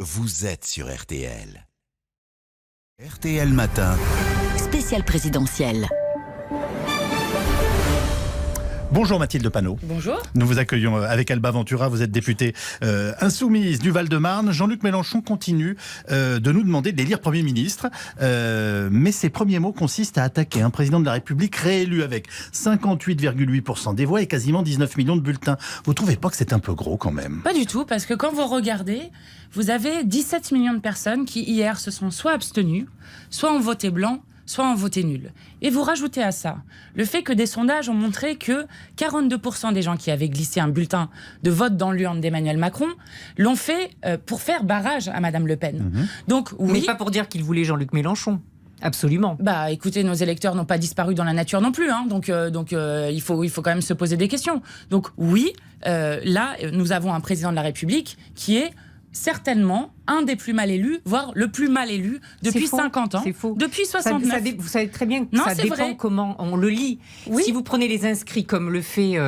Vous êtes sur RTL. RTL Matin. Spécial présidentiel. Bonjour Mathilde Panot. Bonjour. Nous vous accueillons avec Alba Ventura, vous êtes députée insoumise du Val-de-Marne. Jean-Luc Mélenchon continue de nous demander d'élire Premier ministre, mais ses premiers mots consistent à attaquer un président de la République réélu avec 58,8% des voix et quasiment 19 millions de bulletins. Vous trouvez pas que c'est un peu gros quand même ? Pas du tout, parce que quand vous regardez, vous avez 17 millions de personnes qui hier se sont soit abstenues, soit ont voté blanc, soit en voté nul. Et vous rajoutez à ça le fait que des sondages ont montré que 42% des gens qui avaient glissé un bulletin de vote dans l'urne d'Emmanuel Macron l'ont fait pour faire barrage à Madame Le Pen. Donc oui, mais pas pour dire qu'il voulait Jean-Luc Mélenchon. Absolument. Bah, écoutez, nos électeurs n'ont pas disparu dans la nature non plus, hein. Donc, il faut quand même se poser des questions. Donc oui, là, nous avons un président de la République qui est certainement un des plus mal élus, voire le plus mal élu depuis 50 ans. C'est faux. Depuis 69. Vous savez très bien que Non, ça c'est dépend vrai. comment on le lit. Oui. Si vous prenez les inscrits comme le fait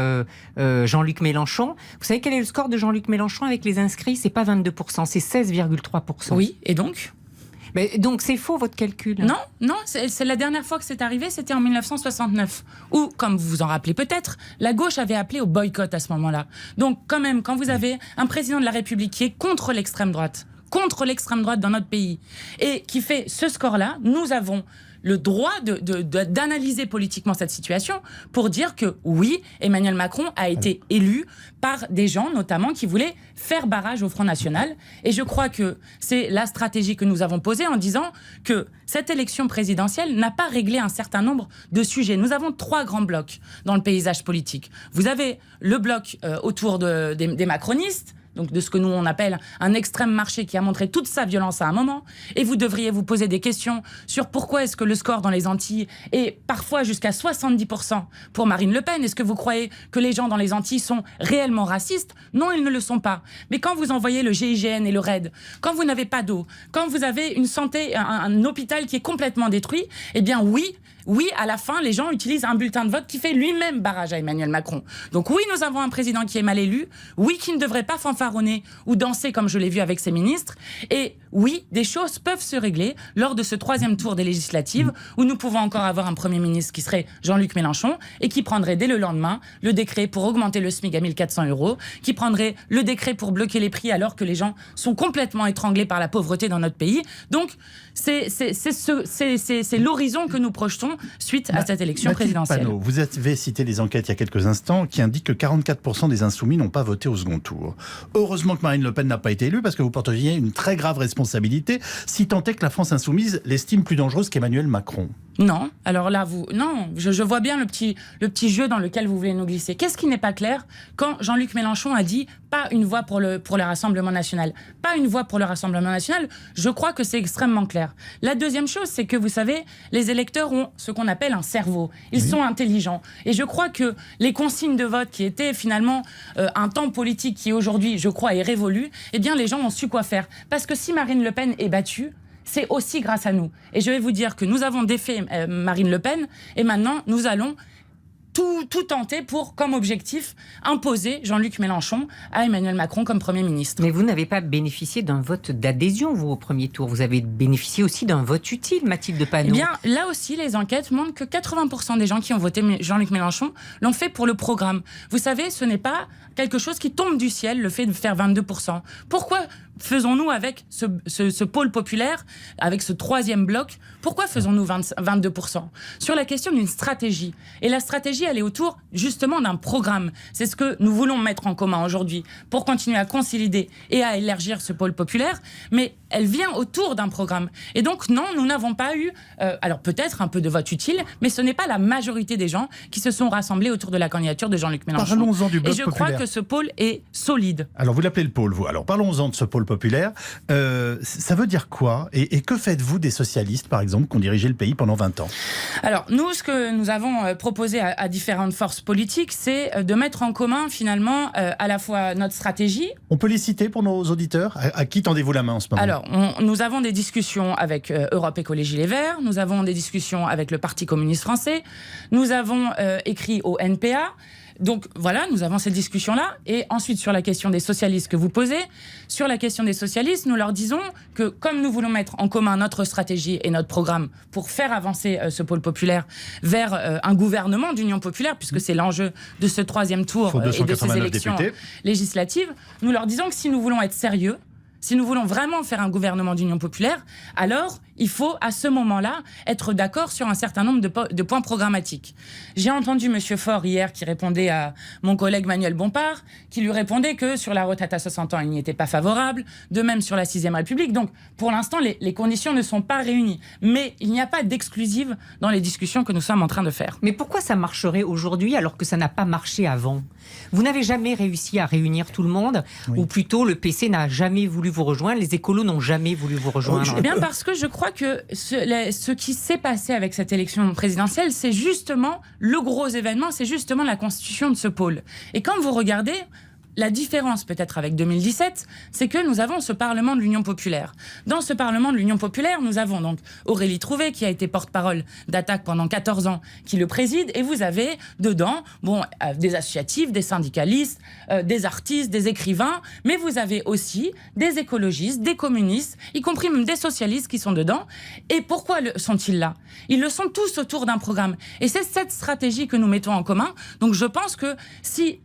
Jean-Luc Mélenchon, vous savez quel est le score de Jean-Luc Mélenchon avec les inscrits ? C'est pas 22%, c'est 16,3%. Oui, et donc ? Mais donc c'est faux votre calcul. Non, c'est la dernière fois que c'est arrivé, c'était en 1969. Où, comme vous vous en rappelez peut-être, la gauche avait appelé au boycott à ce moment-là. Donc quand même, quand vous avez un président de la République qui est contre l'extrême droite dans notre pays, et qui fait ce score-là, nous avons le droit d'analyser politiquement cette situation pour dire que oui, Emmanuel Macron a été élu par des gens notamment qui voulaient faire barrage au Front National. Et je crois que c'est la stratégie que nous avons posée en disant que cette élection présidentielle n'a pas réglé un certain nombre de sujets. Nous avons 3 grands blocs dans le paysage politique. Vous avez le bloc autour des macronistes, donc de ce que nous on appelle un extrême marché qui a montré toute sa violence à un moment, et vous devriez vous poser des questions sur pourquoi est-ce que le score dans les Antilles est parfois jusqu'à 70% pour Marine Le Pen. Est-ce que vous croyez que les gens dans les Antilles sont réellement racistes ? Non, ils ne le sont pas. Mais quand vous envoyez le GIGN et le RAID, quand vous n'avez pas d'eau, quand vous avez une santé, un hôpital qui est complètement détruit, eh bien oui, à la fin, les gens utilisent un bulletin de vote qui fait lui-même barrage à Emmanuel Macron. Donc oui, nous avons un président qui est mal élu, oui, qui ne devrait pas fanfaronner ou danser comme je l'ai vu avec ses ministres, et oui, des choses peuvent se régler lors de ce 3e tour des législatives, où nous pouvons encore avoir un Premier ministre qui serait Jean-Luc Mélenchon, et qui prendrait dès le lendemain le décret pour augmenter le SMIC à 1 400 €, qui prendrait le décret pour bloquer les prix alors que les gens sont complètement étranglés par la pauvreté dans notre pays. Donc c'est l'horizon que nous projetons suite à cette élection présidentielle. Panot, vous avez cité les enquêtes il y a quelques instants qui indiquent que 44% des insoumis n'ont pas voté au second tour. Heureusement que Marine Le Pen n'a pas été élue parce que vous porteriez une très grave responsabilité si tant est que la France insoumise l'estime plus dangereuse qu'Emmanuel Macron. Non, alors là, je vois bien le petit jeu dans lequel vous voulez nous glisser. Qu'est-ce qui n'est pas clair quand Jean-Luc Mélenchon a dit pas une voix pour le Rassemblement national. Pas une voix pour le Rassemblement national, je crois que c'est extrêmement clair. La deuxième chose, c'est que vous savez, les électeurs ont ce qu'on appelle un cerveau. Ils sont intelligents. Et je crois que les consignes de vote qui étaient finalement un temps politique qui aujourd'hui, je crois, est révolu, eh bien les gens ont su quoi faire. Parce que si Marine Le Pen est battue, c'est aussi grâce à nous. Et je vais vous dire que nous avons défait Marine Le Pen et maintenant nous allons tout tenter pour, comme objectif, imposer Jean-Luc Mélenchon à Emmanuel Macron comme Premier ministre. Mais vous n'avez pas bénéficié d'un vote d'adhésion, vous, au premier tour. Vous avez bénéficié aussi d'un vote utile, Mathilde Panot. Eh bien, là aussi, les enquêtes montrent que 80% des gens qui ont voté Jean-Luc Mélenchon l'ont fait pour le programme. Vous savez, ce n'est pas quelque chose qui tombe du ciel, le fait de faire 22%. Pourquoi faisons-nous avec ce pôle populaire, avec ce 3e bloc, pourquoi faisons-nous 22% ? Sur la question d'une stratégie. Et la stratégie, elle est autour justement d'un programme. C'est ce que nous voulons mettre en commun aujourd'hui pour continuer à consolider et à élargir ce pôle populaire. Mais elle vient autour d'un programme. Et donc non, nous n'avons pas eu, alors peut-être un peu de vote utile, mais ce n'est pas la majorité des gens qui se sont rassemblés autour de la candidature de Jean-Luc Mélenchon. Parlons-en du bloc et je populaire. crois que ce pôle est solide. Alors vous l'appelez le pôle, vous. Alors parlons-en de ce pôle populaire. Ça veut dire quoi ? Et que faites-vous des socialistes, par exemple, qui ont dirigé le pays pendant 20 ans ? Alors nous, ce que nous avons proposé à différentes forces politiques, c'est de mettre en commun finalement à la fois notre stratégie. On peut les citer pour nos auditeurs ? À qui tendez-vous la main en ce moment ? Alors, nous avons des discussions avec Europe Écologie Les Verts, nous avons des discussions avec le Parti communiste français, nous avons écrit au NPA, Donc voilà, nous avons cette discussion-là. Et ensuite, sur la question des socialistes que vous posez, sur la question des socialistes, nous leur disons que comme nous voulons mettre en commun notre stratégie et notre programme pour faire avancer ce pôle populaire vers un gouvernement d'union populaire, puisque c'est l'enjeu de ce 3e tour et de ces élections législatives, nous leur disons que si nous voulons être sérieux, si nous voulons vraiment faire un gouvernement d'union populaire, alors il faut à ce moment-là être d'accord sur un certain nombre de points programmatiques. J'ai entendu M. Faure hier qui répondait à mon collègue Manuel Bompard, qui lui répondait que sur la retraite à 60 ans, il n'y était pas favorable, de même sur la 6e République. Donc pour l'instant, les conditions ne sont pas réunies. Mais il n'y a pas d'exclusive dans les discussions que nous sommes en train de faire. Mais pourquoi ça marcherait aujourd'hui alors que ça n'a pas marché avant ? Vous n'avez jamais réussi à réunir tout le monde, ou plutôt le PC n'a jamais voulu vous rejoindre, les écolos n'ont jamais voulu vous rejoindre. Eh bien parce que je crois que ce qui s'est passé avec cette élection présidentielle, c'est justement le gros événement, c'est justement la constitution de ce pôle. Et quand vous regardez, la différence peut-être avec 2017, c'est que nous avons ce Parlement de l'Union populaire. Dans ce Parlement de l'Union populaire, nous avons donc Aurélie Trouvé, qui a été porte-parole d'Attaque pendant 14 ans, qui le préside, et vous avez dedans des associatifs, des syndicalistes, des artistes, des écrivains, mais vous avez aussi des écologistes, des communistes, y compris même des socialistes qui sont dedans. Et pourquoi sont-ils là ? Ils le sont tous autour d'un programme. Et c'est cette stratégie que nous mettons en commun. Donc je pense que si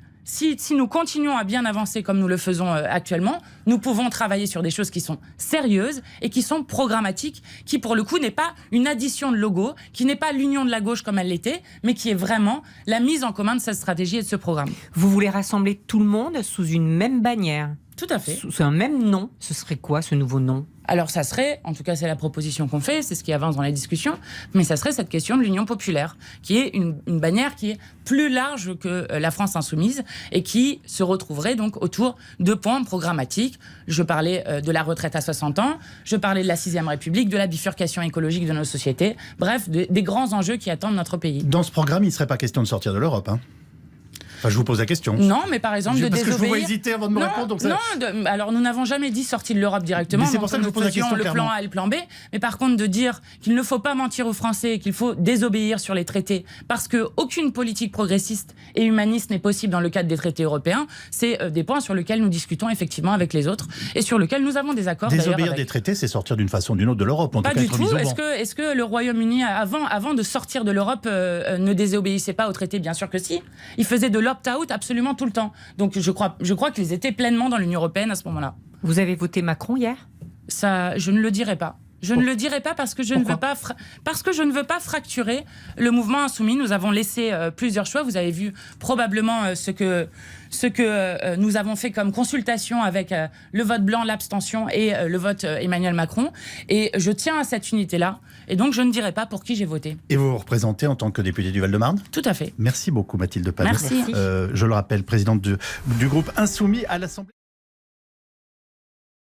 nous continuons à bien avancer comme nous le faisons actuellement, nous pouvons travailler sur des choses qui sont sérieuses et qui sont programmatiques, qui pour le coup n'est pas une addition de logos, qui n'est pas l'union de la gauche comme elle l'était, mais qui est vraiment la mise en commun de cette stratégie et de ce programme. Vous voulez rassembler tout le monde sous une même bannière ? Tout à fait. Sous un même nom. Ce serait quoi ce nouveau nom ? Alors ça serait, en tout cas c'est la proposition qu'on fait, c'est ce qui avance dans les discussions, mais ça serait cette question de l'Union populaire, qui est une bannière qui est plus large que la France insoumise et qui se retrouverait donc autour de points programmatiques. Je parlais de la retraite à 60 ans, je parlais de la 6e République, de la bifurcation écologique de nos sociétés, bref, des grands enjeux qui attendent notre pays. Dans ce programme, il ne serait pas question de sortir de l'Europe, hein ? Enfin, je vous pose la question. Non, mais par exemple, parce que je vous vois hésiter avant de me répondre. Donc ça... Non, alors nous n'avons jamais dit sortie de l'Europe directement. Mais c'est pour ça que je vous pose la question le clairement. plan A et le plan B. Mais par contre, de dire qu'il ne faut pas mentir aux Français, qu'il faut désobéir sur les traités, parce qu'aucune politique progressiste et humaniste n'est possible dans le cadre des traités européens, c'est des points sur lesquels nous discutons effectivement avec les autres et sur lesquels nous avons des accords. Désobéir des traités, c'est sortir d'une façon ou d'une autre de l'Europe. Pas du tout. Est-ce que le Royaume-Uni, avant de sortir de l'Europe, ne désobéissait pas aux traités ? Bien sûr que si. Il faisait de l'opt-out absolument tout le temps. Donc je crois qu'ils étaient pleinement dans l'Union européenne à ce moment-là. Vous avez voté Macron hier ? Ça, je ne le dirai pas. Je ne le dirai pas parce que je ne veux pas fracturer le mouvement insoumis. Nous avons laissé plusieurs choix. Vous avez vu probablement ce que nous avons fait comme consultation avec le vote blanc, l'abstention et le vote Emmanuel Macron. Et je tiens à cette unité-là. Et donc, je ne dirai pas pour qui j'ai voté. Et vous vous représentez en tant que députée du Val-de-Marne ? Tout à fait. Merci beaucoup, Mathilde Palou. Merci. Je le rappelle, présidente du groupe Insoumis à l'Assemblée.